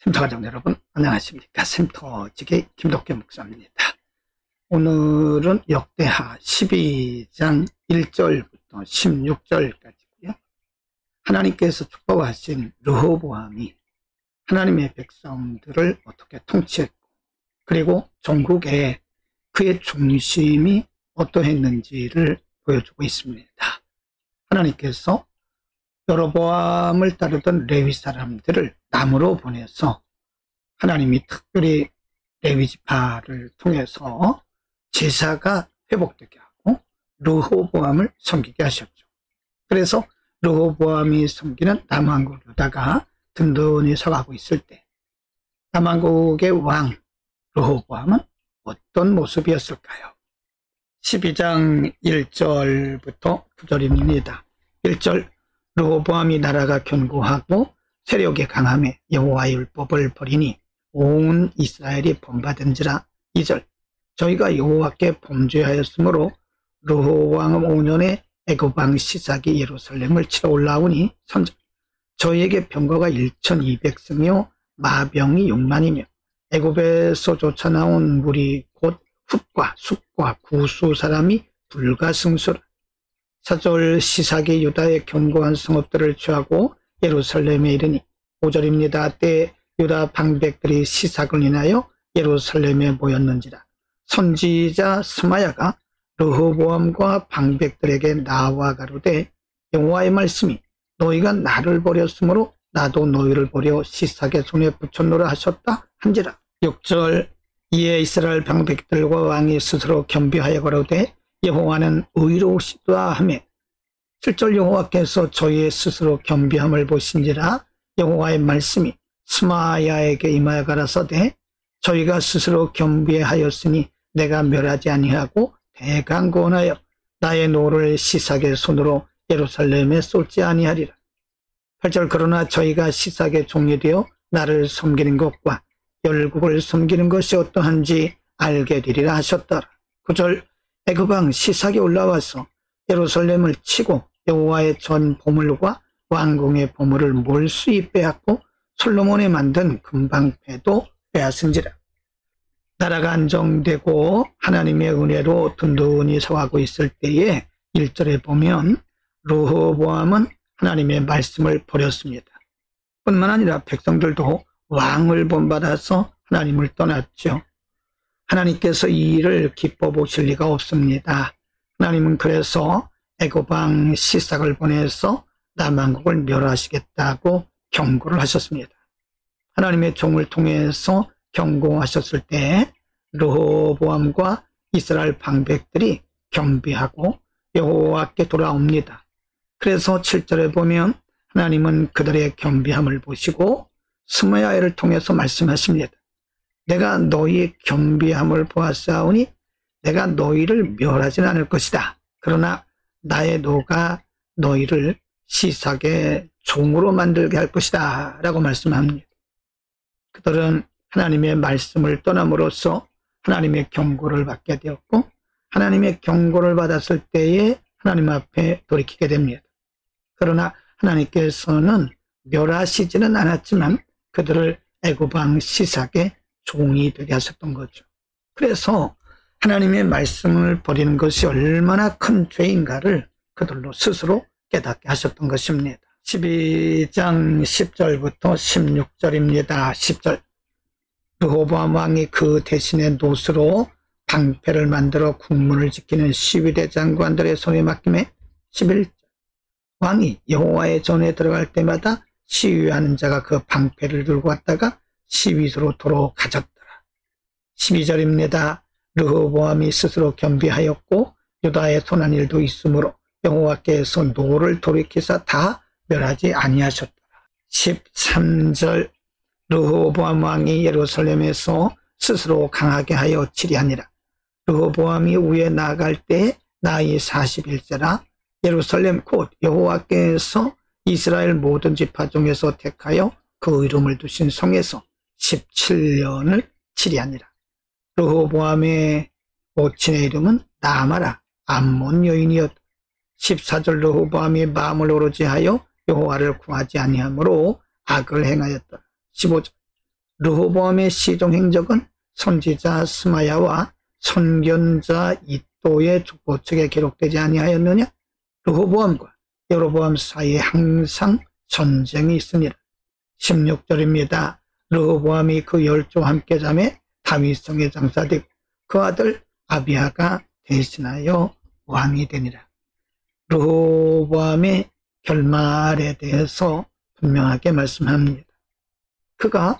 쉼터가족 여러분 안녕하십니까. 쉼터지기 김덕규 목사입니다. 오늘은 역대하 12장 1절부터 16절까지고요. 하나님께서 축복하신 르호보암이 하나님의 백성들을 어떻게 통치했고, 그리고 종국에 그의 중심이 어떠했는지를 보여주고 있습니다. 하나님께서 여로보암을 따르던 레위 사람들을 남으로 보내서 하나님이 특별히 레위 지파를 통해서 제사가 회복되게 하고 르호보암을 섬기게 하셨죠. 그래서 르호보암이 섬기는 남왕국 유다가 든든히 서가고 있을 때 남왕국의 왕 르호보암은 어떤 모습이었을까요? 12장 1절부터 9절입니다. 1절, 르호보암이 나라가 견고하고 세력이 강함에 여호와의 율법을 버리니 온 이스라엘이 본받은지라. 2절, 저희가 여호와께 범죄하였으므로 르호보암 5년에 애굽 왕 시삭이 예루살렘을 치러 올라오니. 3절, 저희에게 병거가 1200승이요 마병이 6만이며 애굽에서 쫓아나온 무리 곧 훗과 숫과 구수 사람이 불가승수라. 4절, 시삭이 유다의 견고한 성읍들을 취하고 예루살렘에 이르니. 5절입니다. 때 유다 방백들이 시삭을 인하여 예루살렘에 모였는지라. 선지자 스마야가 르호보암과 방백들에게 나와 가로되 여호와의 말씀이 너희가 나를 버렸으므로 나도 너희를 버려 시삭의 손에 붙였노라 하셨다 한지라. 6절, 이에 이스라엘 방백들과 왕이 스스로 겸비하여 가로되 여호와는 의로우시다 하며. 7절, 여호와께서 저희의 스스로 겸비함을 보신지라. 여호와의 말씀이 스마야에게 임하여 가라사대 저희가 스스로 겸비하였으니 내가 멸하지 아니하고 대강건하여 나의 노를 시삭의 손으로 예루살렘에 쏠지 아니하리라. 8절, 그러나 저희가 시삭의 종이 되어 나를 섬기는 것과 열국을 섬기는 것이 어떠한지 알게 되리라 하셨더라. 9절, 애굽 왕 시삭이 올라와서 예루살렘을 치고 여호와의 전 보물과 왕궁의 보물을 몰수히 빼앗고 솔로몬이 만든 금방패도 빼앗은지라. 나라가 안정되고 하나님의 은혜로 든든히 서가고 있을 때에 1절에 보면 르호보암은 하나님의 말씀을 버렸습니다. 뿐만 아니라 백성들도 왕을 본받아서 하나님을 떠났죠. 하나님께서 이 일을 기뻐 보실 리가 없습니다. 하나님은 그래서 애굽 왕 시삭을 보내서 남왕국을 멸하시겠다고 경고를 하셨습니다. 하나님의 종을 통해서 경고하셨을 때 르호보암과 이스라엘 방백들이 겸비하고 여호와께 돌아옵니다. 그래서 7절에 보면 하나님은 그들의 겸비함을 보시고 스마야를 통해서 말씀하십니다. 내가 너희의 겸비함을 보았사오니 내가 너희를 멸하지는 않을 것이다. 그러나 나의 노가 너희를 시삭의 종으로 만들게 할 것이다 라고 말씀합니다. 그들은 하나님의 말씀을 떠남으로써 하나님의 경고를 받게 되었고, 하나님의 경고를 받았을 때에 하나님 앞에 돌이키게 됩니다. 그러나 하나님께서는 멸하시지는 않았지만 그들을 애굽 왕 시삭의 종이 되게 하셨던 거죠. 그래서 하나님의 말씀을 버리는 것이 얼마나 큰 죄인가를 그들로 스스로 깨닫게 하셨던 것입니다. 12장 10절부터 16절입니다. 10절, 르호보암 왕이 그 대신에 노스로 방패를 만들어 국문을 지키는 시위대 장관들의 손에 맡김에. 11절, 왕이 여호와의 전에 들어갈 때마다 시위하는 자가 그 방패를 들고 왔다가 시위소로 도로 가졌더라. 12절입니다. 르호보암이 스스로 겸비하였고 유다에 손한 일도 있으므로 여호와께서 노를 돌이키사 다 멸하지 아니하셨더라. 13절, 르호보암 왕이 예루살렘에서 스스로 강하게 하여 치리하니라. 르호보암이 위에 나아갈 때 나이 41세라. 예루살렘 곧 여호와께서 이스라엘 모든 지파 중에서 택하여 그 이름을 두신 성에서 17년을 치리하니라. 르호보암의 모친의 이름은 나아마라 암몬 여인이었다. 14절, 르호보암이 마음을 오로지 하여 여호와를 구하지 아니하므로 악을 행하였다. 15절, 르호보암의 시종 행적은 선지자 스마야와 선견자 이도의 족보책에 기록되지 아니하였느냐? 르호보암과 여로보암 사이에 항상 전쟁이 있습니다. 16절입니다. 르호보암이 그 열조와 함께 잠에 다윗성에 장사되고 그 아들 아비야가 대신하여 왕이 되니라. 르호보암의 결말에 대해서 분명하게 말씀합니다. 그가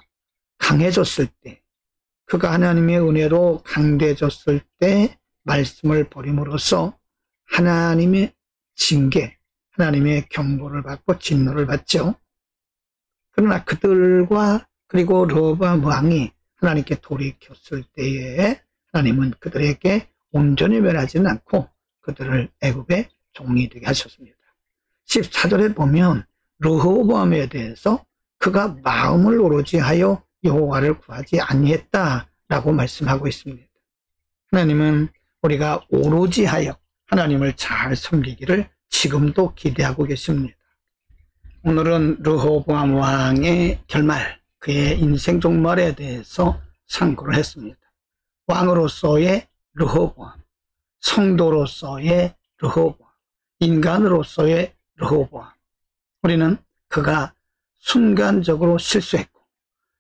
강해졌을 때, 그가 하나님의 은혜로 강대해졌을 때 말씀을 버림으로써 하나님의 징계, 하나님의 경고를 받고 진노를 받죠. 그러나 그들과 그리고 르호보암 왕이 하나님께 돌이켰을 때에 하나님은 그들에게 온전히 멸하지는 않고 그들을 애굽의 종이 되게 하셨습니다. 14절에 보면 르호보암에 대해서 그가 마음을 오로지 하여 여호와를 구하지 아니했다라고 말씀하고 있습니다. 하나님은 우리가 오로지 하여 하나님을 잘 섬기기를 지금도 기대하고 계십니다. 오늘은 르호보암 왕의 결말, 그의 인생 종말에 대해서 상고를 했습니다. 왕으로서의 르호보암, 성도로서의 르호보암, 인간으로서의 르호보암. 우리는 그가 순간적으로 실수했고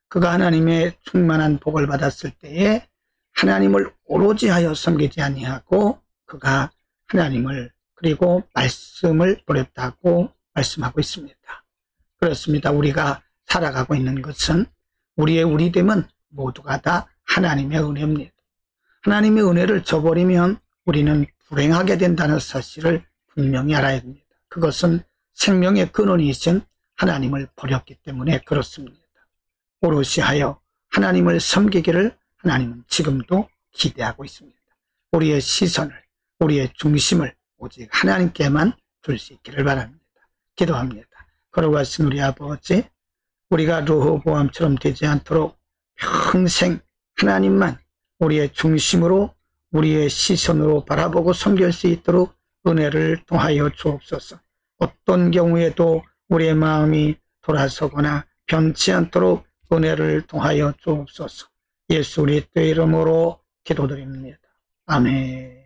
그가 하나님의 충만한 복을 받았을 때에 하나님을 오로지 하여 섬기지 아니하고 그가 하나님을 그리고 말씀을 버렸다고 말씀하고 있습니다. 그렇습니다. 우리가 살아가고 있는 것은 우리의 우리됨은 모두가 다 하나님의 은혜입니다. 하나님의 은혜를 저버리면 우리는 불행하게 된다는 사실을 분명히 알아야 됩니다. 그것은 생명의 근원이신 하나님을 버렸기 때문에 그렇습니다. 오롯이 하여 하나님을 섬기기를 하나님은 지금도 기대하고 있습니다. 우리의 시선을, 우리의 중심을 오직 하나님께만 둘 수 있기를 바랍니다. 기도합니다. 걸어가신 우리 아버지, 우리가 르호보암처럼 되지 않도록 평생 하나님만 우리의 중심으로 우리의 시선으로 바라보고 섬길 수 있도록 은혜를 통하여 주옵소서. 어떤 경우에도 우리의 마음이 돌아서거나 변치 않도록 은혜를 통하여 주옵소서. 예수 그리스도의 이름으로 기도드립니다. 아멘.